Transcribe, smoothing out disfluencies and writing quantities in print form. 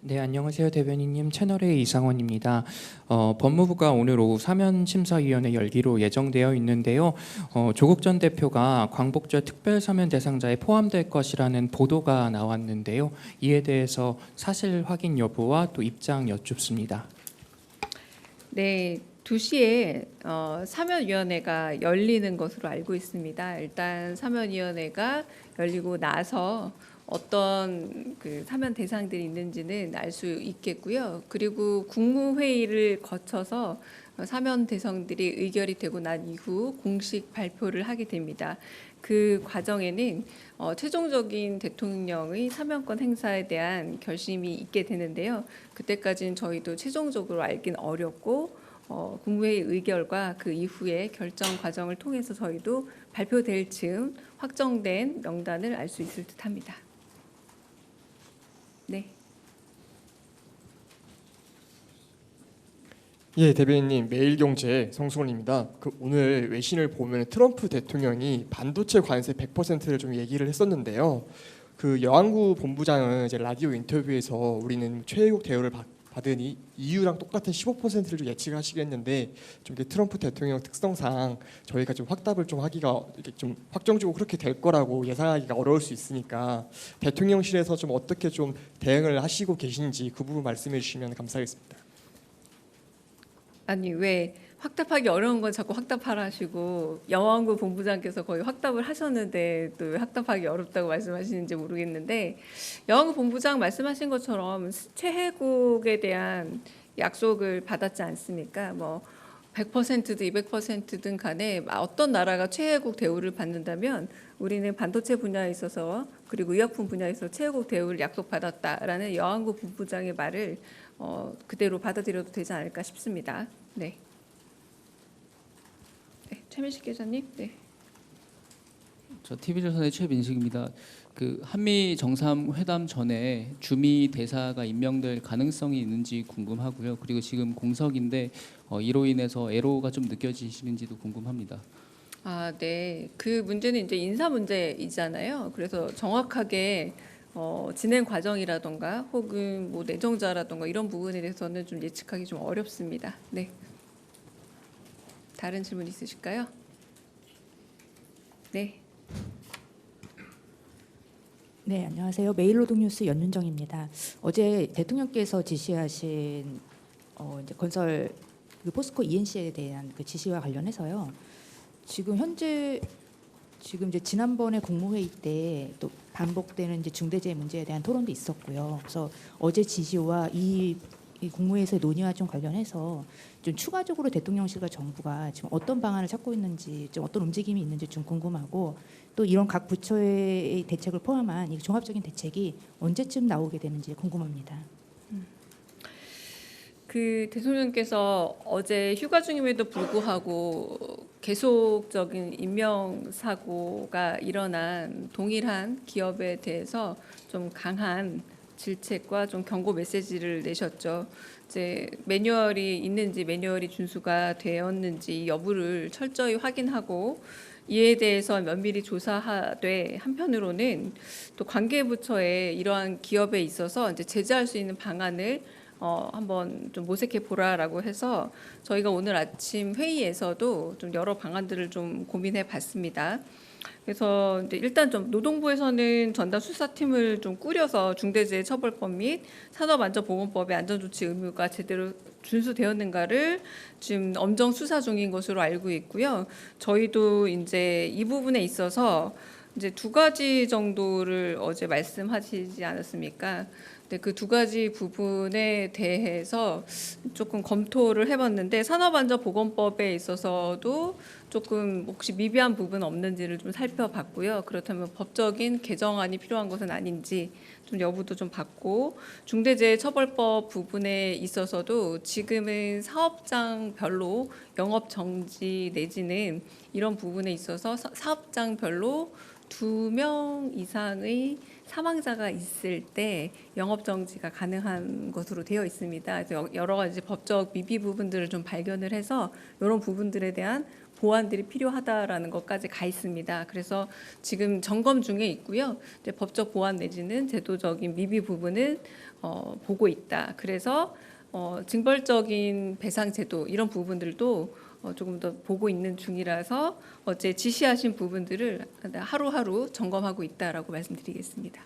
네, 안녕하세요. 대변인님, 채널의 이상원입니다. 법무부가 오늘 오후 사면심사위원회 열기로 예정되어 있는데요. 조국 전 대표가 광복절 특별사면 대상자에 포함될 것이라는 보도가 나왔는데요. 이에 대해서 사실 확인 여부와 또 입장 여쭙습니다. 네, 2시에 사면위원회가 열리는 것으로 알고 있습니다. 일단 사면위원회가 열리고 나서 어떤 그 사면 대상들이 있는지는 알 수 있겠고요. 그리고 국무회의를 거쳐서 사면 대상들이 의결이 되고 난 이후 공식 발표를 하게 됩니다. 그 과정에는 최종적인 대통령의 사면권 행사에 대한 결심이 있게 되는데요. 그때까지는 저희도 최종적으로 알긴 어렵고 국무회의 의결과 그 이후의 결정 과정을 통해서 저희도 발표될 즈음 확정된 명단을 알 수 있을 듯합니다. 네. 예, 대변인님, 매일경제 성수원입니다. 오늘 외신을 보면 트럼프 대통령이 반도체 관세 100%를 좀 얘기를 했었는데요. 여안구 본부장은 이제 라디오 인터뷰에서 우리는 최애국 대우를 받으니 EU랑 똑같은 15%를 좀 예측하시겠는데 좀 이게 트럼프 대통령 특성상 저희가 좀 확답을 좀 하기가 이렇게 좀 확정적으로 그렇게 될 거라고 예상하기가 어려울 수 있으니까 대통령실에서 좀 어떻게 좀 대응을 하시고 계신지 그 부분 말씀해 주시면 감사하겠습니다. 아니 왜 확답하기 어려운 건 자꾸 확답하라 하시고 여왕구 본부장께서 거의 확답을 하셨는데 또 왜 확답하기 어렵다고 말씀하시는지 모르겠는데 여왕구 본부장 말씀하신 것처럼 최혜국에 대한 약속을 받았지 않습니까? 뭐 100%든 200%든 간에 어떤 나라가 최혜국 대우를 받는다면 우리는 반도체 분야에 있어서 그리고 의약품 분야에서 최혜국 대우를 약속받았다라는 여왕구 본부장의 말을 그대로 받아들여도 되지 않을까 싶습니다. 네. 네, 최민식 기자님. 네. 저 TV조선의 최민식입니다. 한미 정상회담 전에 주미 대사가 임명될 가능성이 있는지 궁금하고요. 그리고 지금 공석인데 이로 인해서 애로가 좀 느껴지시는지도 궁금합니다. 아, 네. 그 문제는 이제 인사 문제이잖아요. 그래서 정확하게 진행 과정이라던가 혹은 뭐 내정자라던가 이런 부분에 대해서는 좀 예측하기 좀 어렵습니다. 네. 다른 질문 있으실까요? 네. 네, 안녕하세요. 매일노동뉴스 연윤정입니다. 어제 대통령께서 지시하신 이제 건설 포스코 ENC에 대한 그 지시와 관련해서요. 지금 이제 지난번에 국무회의 때 또 반복되는 이제 중대재해 문제에 대한 토론도 있었고요. 그래서 어제 지시와 이 국무회의에서의 논의와 좀 관련해서 좀 추가적으로 대통령실과 정부가 지금 어떤 방안을 찾고 있는지, 좀 어떤 움직임이 있는지 좀 궁금하고, 또 이런 각 부처의 대책을 포함한 이 종합적인 대책이 언제쯤 나오게 되는지 궁금합니다. 그 대통령께서 어제 휴가 중임에도 불구하고 계속적인 인명 사고가 일어난 동일한 기업에 대해서 좀 강한 질책과 좀 경고 메시지를 내셨죠. 이제 매뉴얼이 있는지 매뉴얼이 준수가 되었는지 여부를 철저히 확인하고 이에 대해서 면밀히 조사하되 한편으로는 또 관계부처에 이러한 기업에 있어서 이제 제재할 수 있는 방안을 한번 좀 모색해 보라라고 해서 저희가 오늘 아침 회의에서도 좀 여러 방안들을 좀 고민해 봤습니다. 그래서 이제 일단 좀 노동부에서는 전담 수사팀을 좀 꾸려서 중대재해처벌법 및 산업안전보건법의 안전조치 의무가 제대로 준수되었는가를 지금 엄정 수사 중인 것으로 알고 있고요. 저희도 이제 이 부분에 있어서 이제 2가지 정도를 어제 말씀하시지 않았습니까? 네, 그 2가지 부분에 대해서 조금 검토를 해봤는데 산업안전보건법에 있어서도 조금 혹시 미비한 부분 없는지를 좀 살펴봤고요. 그렇다면 법적인 개정안이 필요한 것은 아닌지 좀 여부도 좀 봤고, 중대재해처벌법 부분에 있어서도 지금은 사업장별로 영업 정지 내지는 이런 부분에 있어서 사업장별로 2명 이상의 사망자가 있을 때 영업 정지가 가능한 것으로 되어 있습니다. 그래서 여러 가지 법적 미비 부분들을 좀 발견을 해서 이런 부분들에 대한 보완들이 필요하다라는 것까지 가 있습니다. 그래서 지금 점검 중에 있고요. 이제 법적 보완 내지는 제도적인 미비 부분은 보고 있다. 그래서 징벌적인 배상 제도 이런 부분들도 조금 더 보고 있는 중이라서 어제 지시하신 부분들을 하루하루 점검하고 있다라고 말씀드리겠습니다.